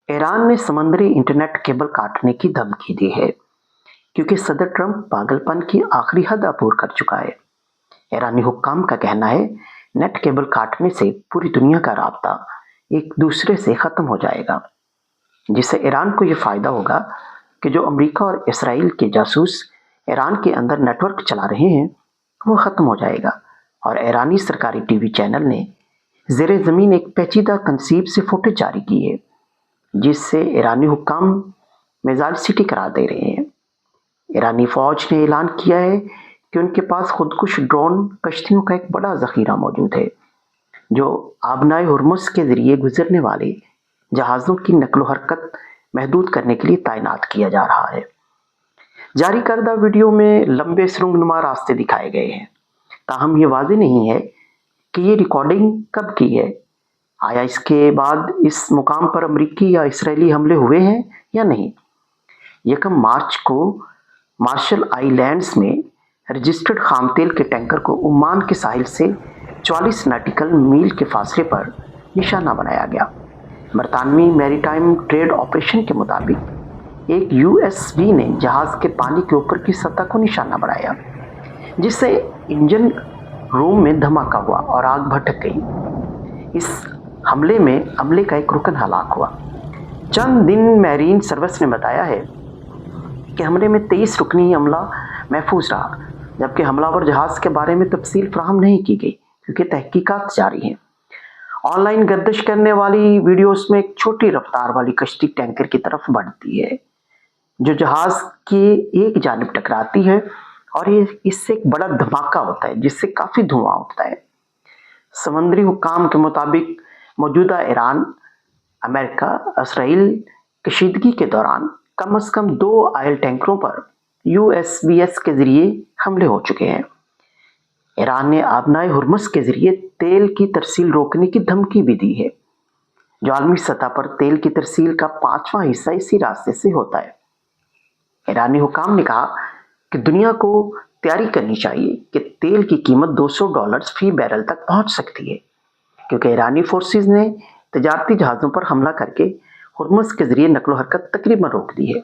Iran ने समुद्री internet cable काटने की धमकी दी है क्योंकि सदर ट्रंप पागलपन की आखिरी हद अबूर कर चुका है। ईरानी हुक्काम का कहना है नेट केबल काटने से पूरी दुनिया का राब्ता एक दूसरे से खत्म हो जाएगा, जिससे ईरान को यह फायदा होगा कि जो अमेरिका और इसराइल के जासूस ईरान के अंदर नेटवर्क चला रहे हैं वो खत्म हो जाएगा। और ईरानी सरकारी टीवी चैनल ने ज़ेरे ज़मीन एक पेचीदा तनसीब से फुटेज जारी की है जिससे ईरानी हुक्काम मिसाइल सिटी करार दे रहे हैं। ईरानी फौज ने ऐलान किया है कि उनके पास खुदकुश ड्रोन कश्तियों का एक बड़ा जखीरा मौजूद है जो आबनाए हुर्मुज़ के जरिए गुजरने वाले जहाज़ों की नकलो हरकत महदूद करने के लिए तैनात किया जा रहा है। जारी करदा वीडियो में लंबे सुरंगनुमा रास्ते दिखाए गए हैं, ताहम ये वाज़ेह नहीं है कि ये रिकॉर्डिंग कब की है। आया इसके बाद इस मुकाम पर अमरीकी या इसराइली हमले हुए हैं या नहीं। 1 मार्च को मार्शल आइलैंड्स में रजिस्टर्ड खाम तेल के टैंकर को ओमान के साहिल से 44 नॉटिकल मील के फासले पर निशाना बनाया गया। बरतानवी मैरीटाइम ट्रेड ऑपरेशन के मुताबिक एक यूएसवी ने जहाज़ के पानी के ऊपर की सतह को निशाना बनाया, जिससे इंजन रूम में धमाका हुआ और आग भड़क गई। इस हमले में अमले का एक रुकन हलाक हुआ। चंद दिन मैरीन सर्विस ने बताया है कि हमले में 23 रुकनी अमला महफूज रहा, जबकि हमलावर जहाज़ के बारे में तफसील फराहम नहीं की गई क्योंकि तहकीकात जारी हैं। ऑनलाइन गर्दिश करने वाली वीडियोस में एक छोटी रफ्तार वाली कश्ती टैंकर की तरफ बढ़ती है जो जहाज़ की एक जानिब टकराती है और इससे एक बड़ा धमाका होता है जिससे काफ़ी धुआं उठता है। समुद्री हुक्काम के मुताबिक मौजूदा ईरान, अमेरिका, इसराइल कशीदगी के दौरान कम से कम 2 ऑयल टैंकरों पर यूएसवीएस के जरिए हमले हो चुके हैं। ईरान ने आबनाए हुर्मुज़ के जरिए तेल की तरसील रोकने की धमकी भी दी है, जो आलमी सतह पर तेल की तरसील का 5वां हिस्सा इसी रास्ते से होता है। ईरानी हुक्काम ने कहा कि दुनिया को तैयारी करनी चाहिए कि तेल की कीमत $200 फी बैरल तक पहुंच सकती है क्योंकि ईरानी फोर्सेस ने तजारती जहाज़ों पर हमला करके हुर्मुज़ के जरिए नकलो हरकत तकरीबन रोक दी है।